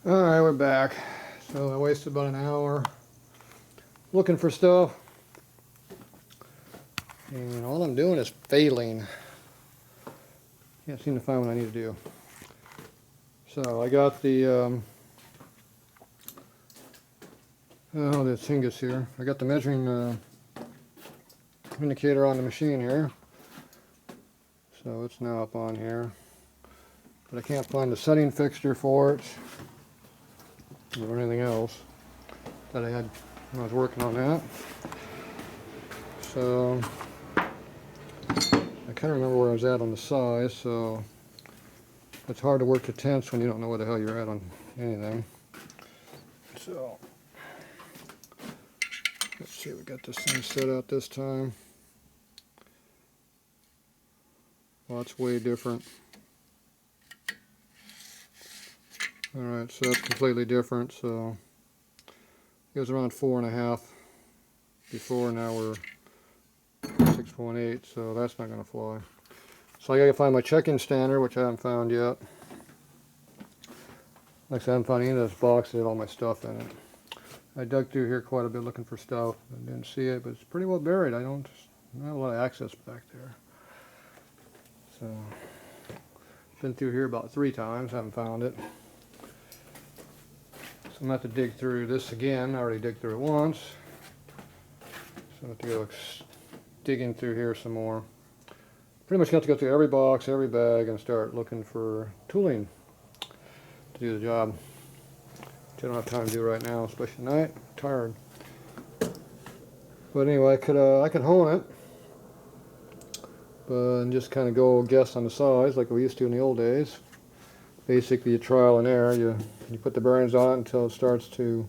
Alright, we're back. So I wasted about an hour looking for stuff. And all I'm doing is failing. Can't seem to find what I need to do. So I got the, this Hingus here. I got the measuring indicator on the machine here. So it's now up on here. But I can't find the setting fixture for it or anything else that I had when I was working on that. So I kind of remember where I was at on the size, so it's hard to work the tenths when you don't know where the hell you're at on anything. So let's see, we got this thing set out this time. Well, that's way different. Alright, so that's completely different. So it was around 4.5 before, now we're 6.8, so that's not going to fly. So I got to find my check-in standard, which I haven't found yet. Like I said, I haven't found any of this box that had all my stuff in it. I dug through here quite a bit looking for stuff. I didn't see it, but it's pretty well buried. I don't have a lot of access back there. So, been through here about 3 times, haven't found it. So I'm going to have to dig through this again. I already digged through it once. So I have to go digging through here some more. Pretty much got to go through every box, every bag, and start looking for tooling to do the job. Which I don't have time to do right now, especially at night. I'm tired. But anyway, I could hone it, and just kind of go guess on the size like we used to in the old days. Basically, you trial and error. You put the bearings on it until it starts to,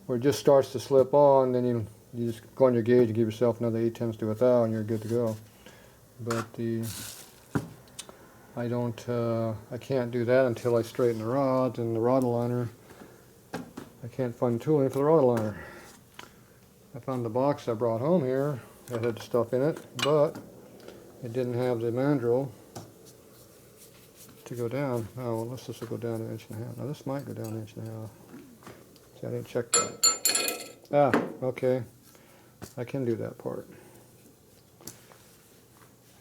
or it just starts to slip on. Then you just go on your gauge and give yourself another 0.8 to 1/10, and you're good to go. But I can't do that until I straighten the rods and the rod aligner. I can't find tooling for the rod aligner. I found the box I brought home here that had stuff in it, but it didn't have the mandrel to go down. Oh, well, let's just go down 1.5 inches. Now this might go down 1.5 inches. See, I didn't check that. Ah, okay. I can do that part.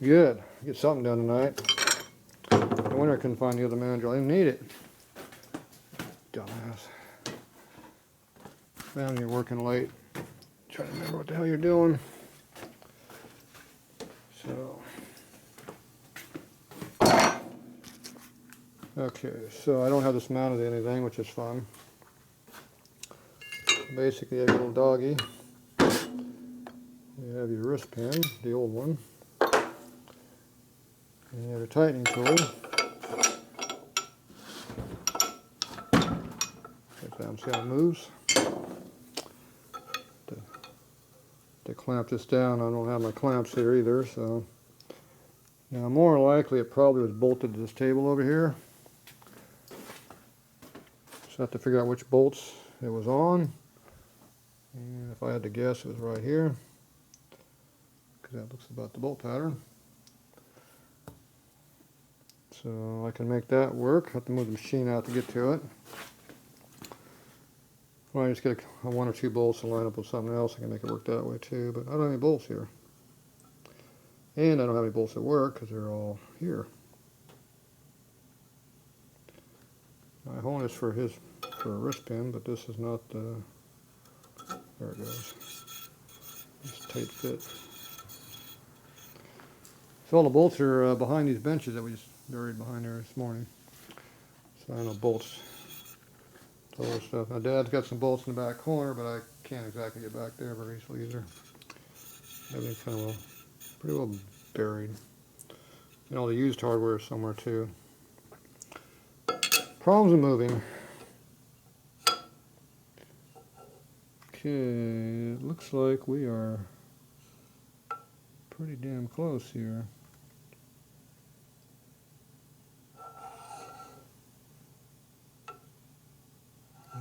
Good. Get something done tonight. No wonder I couldn't find the other mandrel. I didn't need it. Dumbass. Man, you're working late. Try to remember what the hell you're doing. So. Okay, so I don't have this mounted to anything, which is fun. Basically, you have your little doggy. You have your wrist pin, the old one. And you have a tightening tool. See how it moves? To clamp this down, I don't have my clamps here either, so. Now more likely it probably was bolted to this table over here. So I have to figure out which bolts it was on. And if I had to guess, it was right here, because that looks about the bolt pattern. So I can make that work. I have to move the machine out to get to it. Well, I just get a 1 or 2 bolts and line up with something else. I can make it work that way too, but I don't have any bolts here. And I don't have any bolts at work because they're all here. My hole is for a wrist pin, but this is not the, there it goes. It's tight fit. So all the bolts are behind these benches that we just buried behind there this morning. So I have no bolts. Total stuff. Now Dad's got some bolts in the back corner, but I can't exactly get back there very easily either. Everything's kind of pretty well buried. And all the used hardware is somewhere too. Problems with moving. Okay, it looks like we are pretty damn close here.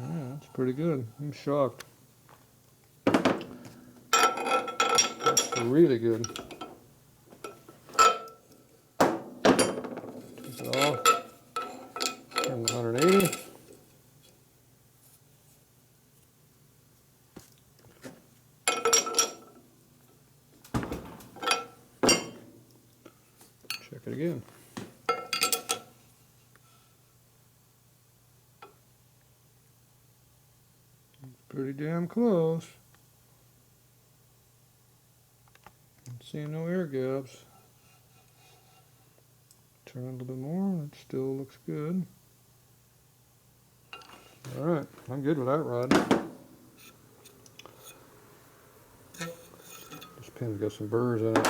Yeah, that's pretty good. I'm shocked. That's really good. Take it off. Turn to 180. Check it again. Pretty damn close. Seeing no air gaps. Turn a little bit more. It still looks good. All right, I'm good with that rod. This pin's got some burrs in it.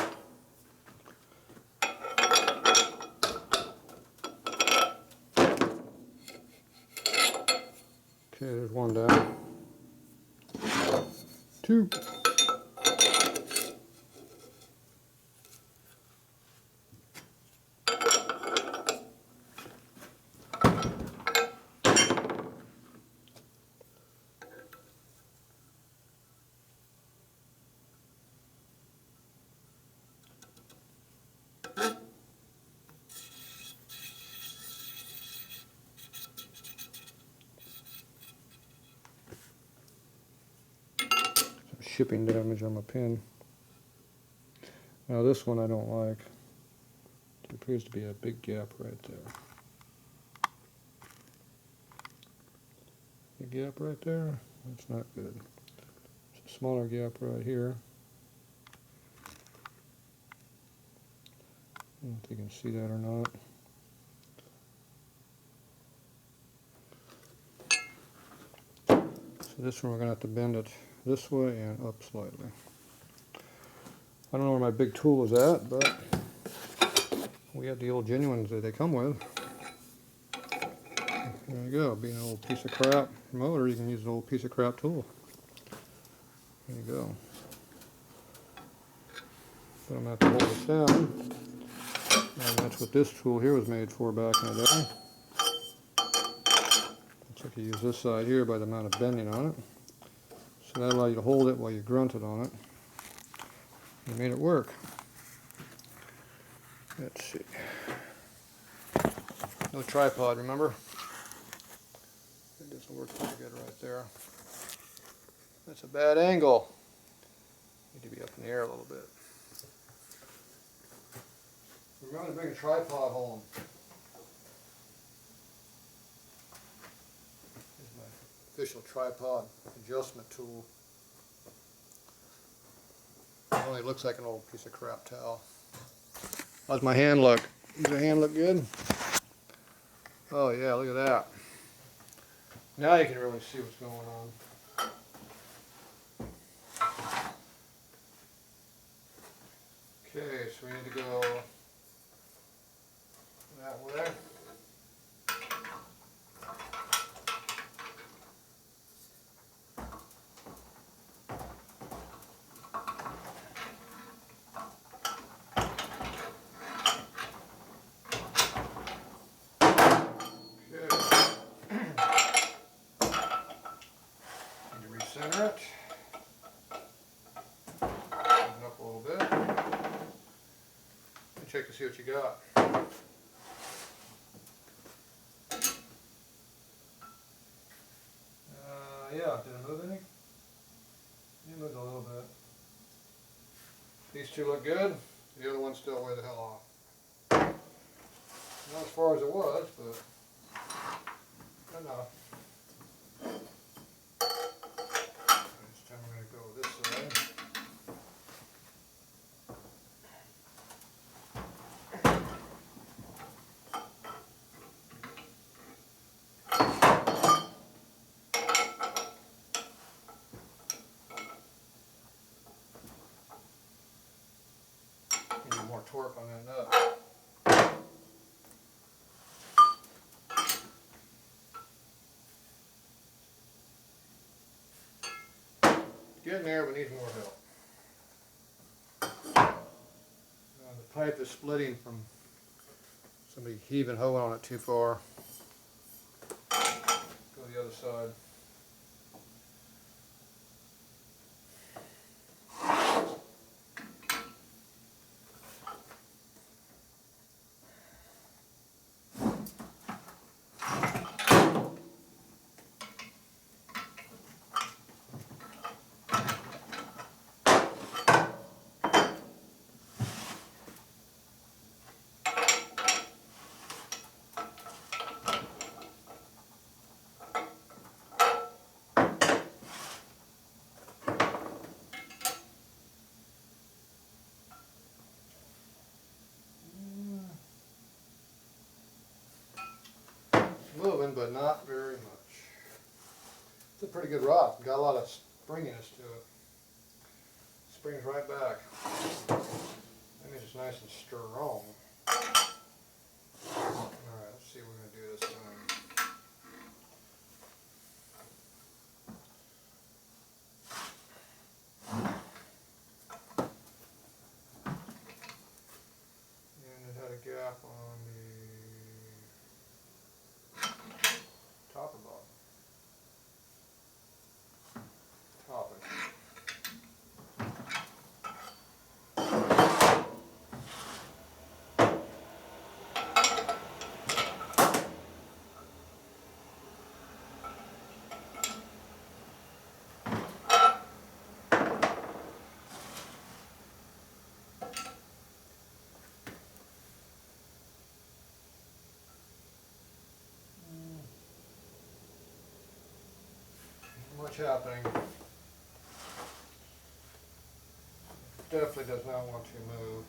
Okay, there's one down. Two. Shipping damage on my pin. Now this one I don't like. There appears to be a big gap right there. A gap right there? That's not good. There's a smaller gap right here. I don't know if you can see that or not. So this one we're going to have to bend it this way and up slightly. I don't know where my big tool is at, but we have the old genuines that they come with. There you go. Being an old piece of crap motor, you can use an old piece of crap tool. There you go. But I'm going to have to hold this down. And that's what this tool here was made for back in the day. Looks like you use this side here by the amount of bending on it. So that allows you to hold it while you grunted on it. You made it work. Let's see. No tripod, remember? It doesn't work pretty good right there. That's a bad angle. Need to be up in the air a little bit. Remember to bring a tripod home. Here's my official tripod adjustment tool. It only looks like an old piece of crap towel. How's my hand look? Does the hand look good? Oh yeah, look at that. Now you can really see what's going on. Okay, so we need to go that way. Center it. Open up a little bit. And check to see what you got. Yeah, did it move any? It moved a little bit. These two look good. The other one's still way the hell off. Not as far as it was, but enough. This time we're going to go this side. Need more torque on that nut. Getting there, but needs more help. The pipe is splitting from somebody heaving hoe on it too far. Go to the other side. moving, but not very much. It's a pretty good rock. Got a lot of springiness to it. Springs right back. That means it's nice and strong. Alright, let's see what we're going to do this time. And it had a gap on the top or bottom? Top it. Much happening. Definitely does not want to move.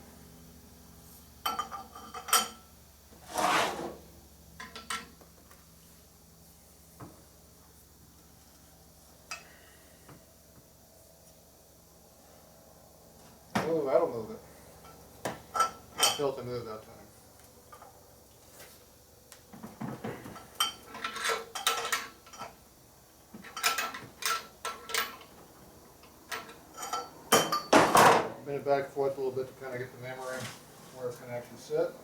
Oh, that'll move it. I felt it move that time. Bend it back and forth a little bit to kind of get the memory where it's going to actually sit.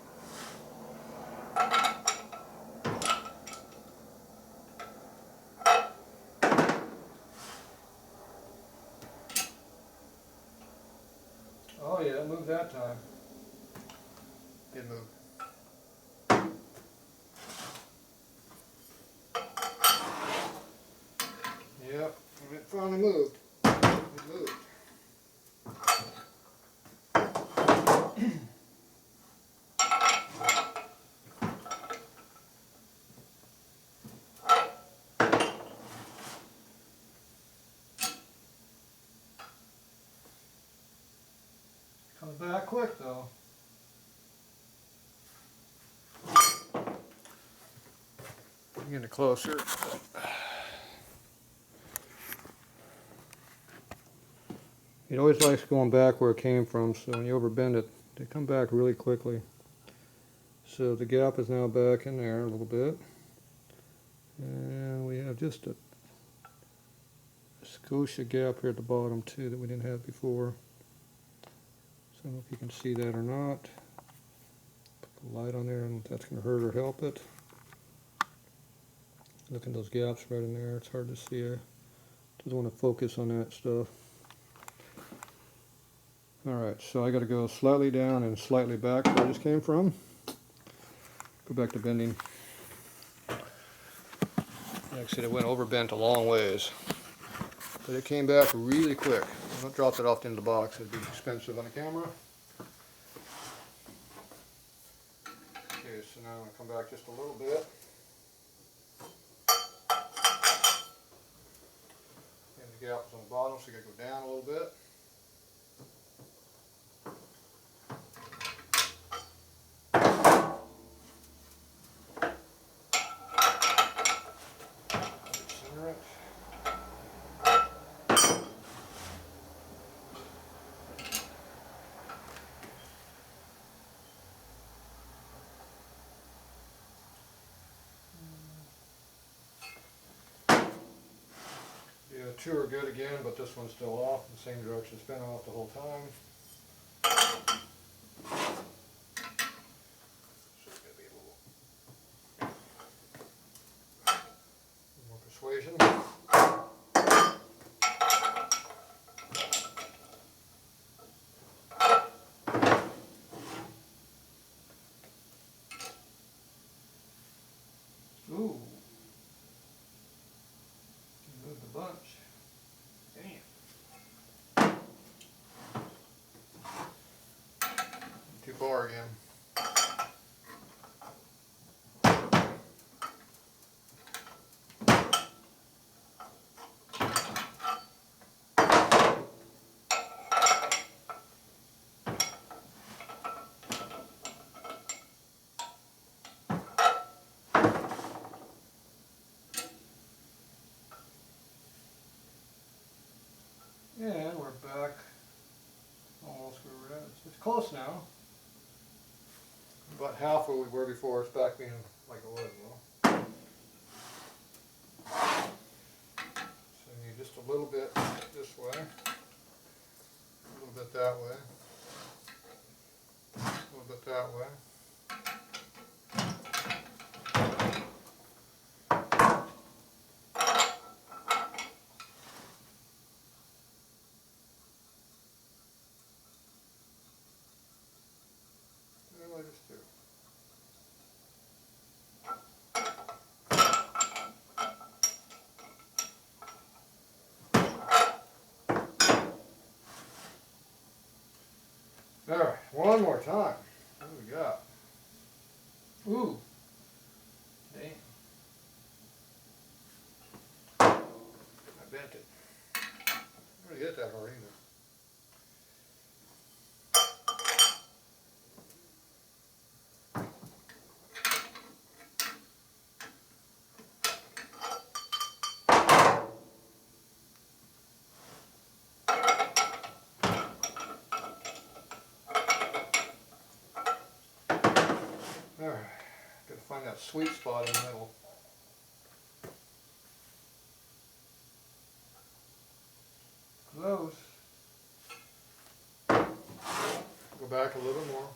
Oh yeah, it moved that time. Did move. Yep, it finally moved. It moved. Comes back quick though. Getting it closer. It always likes going back where it came from, so when you overbend it, they come back really quickly. So the gap is now back in there a little bit. And we have just a scotia gap here at the bottom too that we didn't have before. So I don't know if you can see that or not. Put the light on there and that's going to hurt or help it. Look at those gaps right in there. It's hard to see. I just want to focus on that stuff. Alright, so I got to go slightly down and slightly back where I just came from. Go back to bending. Actually, it went overbent a long ways. But it came back really quick. I dropped it off into the box. It'd be expensive on the camera. Okay, so now I'm going to come back just a little bit. And the gap is on the bottom, so you got to go down a little bit. Center it. Yeah, two are good again, but this one's still off. The same direction it's been off the whole time. So it's going to be a little more persuasion. Ooh. Moved a bunch. Damn. Too far again. close now. About half where we were before. It's back being like it was. Well. So you need just a little bit this way, a little bit that way, a little bit that way. What did I just do? All right, one more time. What do we got? Ooh, damn. I bent it. I didn't get that hard either. All right, gotta find that sweet spot in the middle. Close. Go back a little more.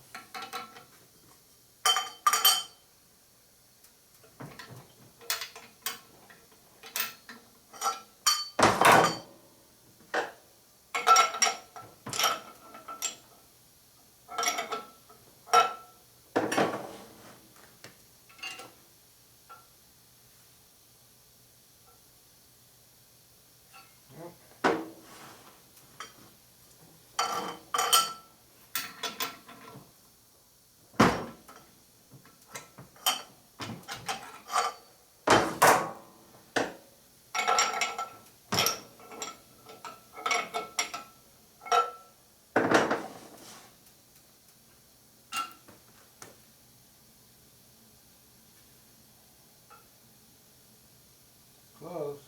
Close.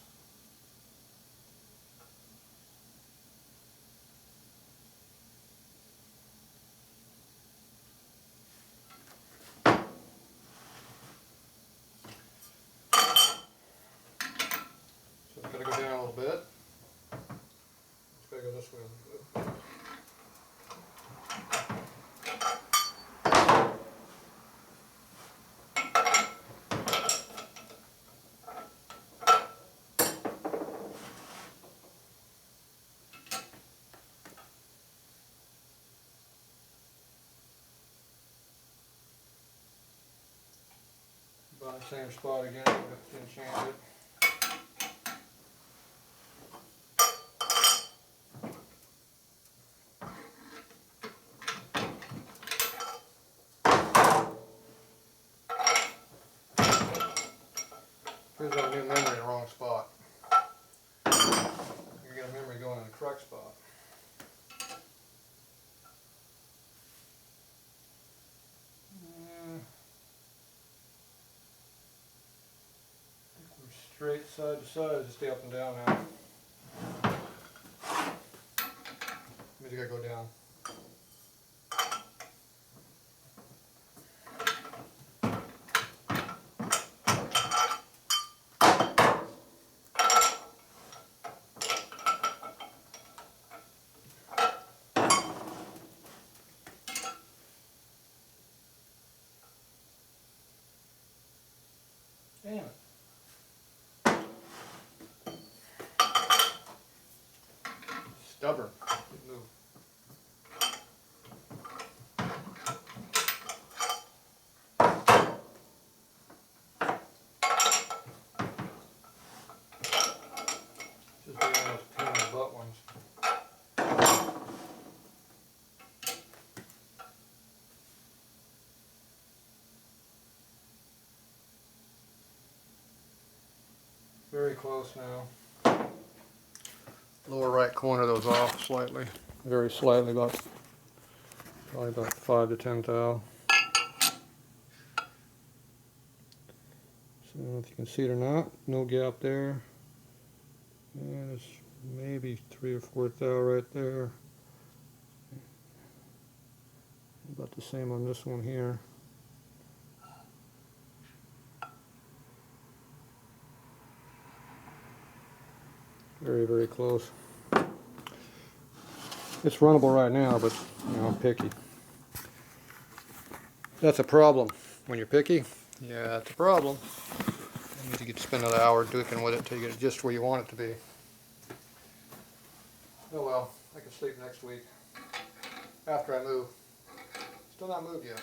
So it's gotta go down a little bit. It's gotta go this way a little bit. About the same spot again, didn't change it. Here's our new memory in the wrong spot. You got a memory going in the correct spot. Straight side to side, just stay up and down now. Means you gotta go down. Damn it. Stubborn. Didn't move. Just being those pain in the butt ones. Very close now. Lower right corner of those off slightly, very slightly, probably about 5 to 10 thou. So I don't know if you can see it or not. No gap there. And there's maybe 3 or 4 thou right there. About the same on this one here. Very, very close. It's runnable right now, but you know, I'm picky. That's a problem. When you're picky, yeah, that's a problem. You need to get to spend another hour duking with it until you get it just where you want it to be. Oh well, I can sleep next week after I move. Still not moved yet.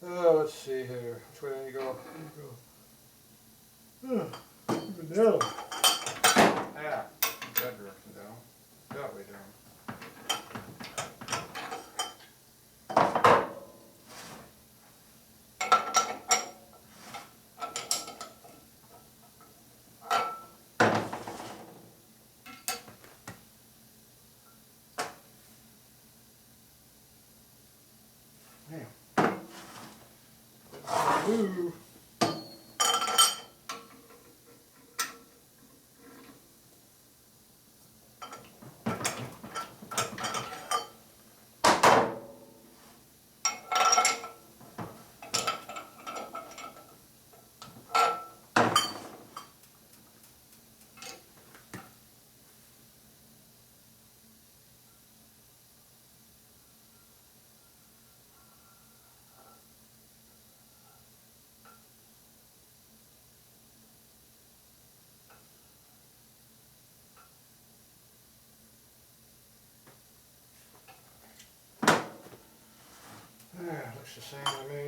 Let's see here. Which way do you go? Even down. Ah, that direction down. That way down. Damn. Move. Yeah, looks the same to me.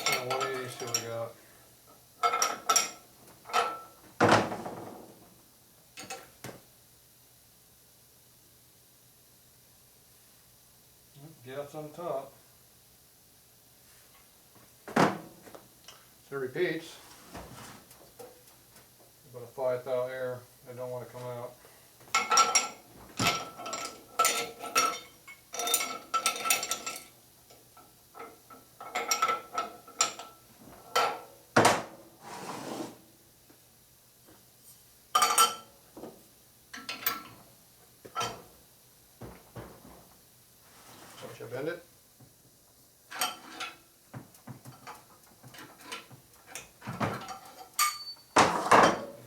And 180 still we got. Gaps on top. So it repeats. About a 5 thou air. They don't want to come out. Should I bend it?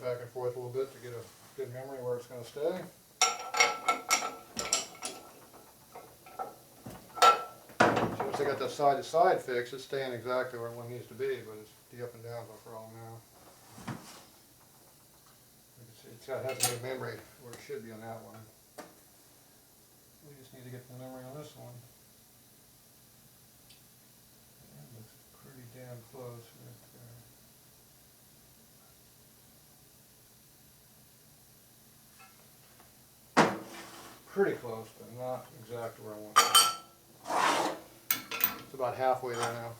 Back and forth a little bit to get a good memory where it's going to stay. So once I got that side to side fixed, it's staying exactly where one needs to be, but it's the up and down is a problem now. It's got has a new memory where it should be on that one. We just need to get the memory on this one. That looks pretty damn close right there. Pretty close, but not exactly where I want it. It's about halfway there now.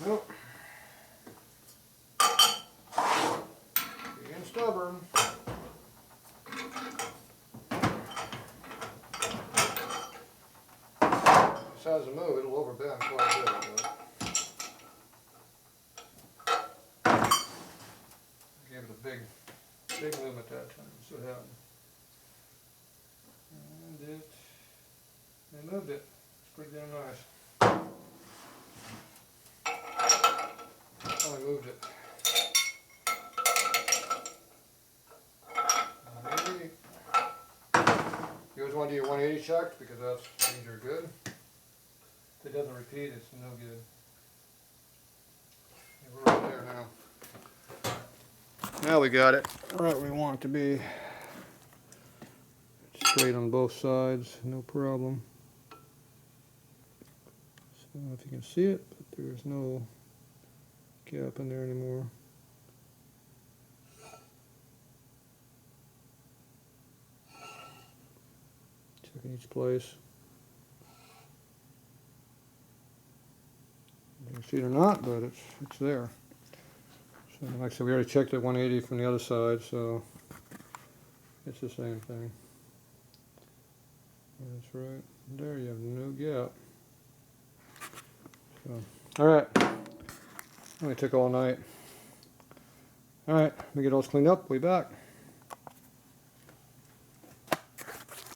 Nope. Being stubborn. Decides to move, it'll overbend quite a bit. But gave it a big movement that time. So it happened. And they moved it. It's pretty damn nice. Only moved it. You always want to do your 180 checked because that means you're good. If it doesn't repeat, it's no good. We're right there now. Now we got it right where we want it to be. Straight on both sides, no problem. So I don't know if you can see it, but there's no gap in there anymore. Checking each place. It's either not, but it's there. So like I said, we already checked at 180 from the other side, so it's the same thing. That's right. There you have no gap. So, alright. Only took all night. Alright, let me get all this cleaned up. We'll be back.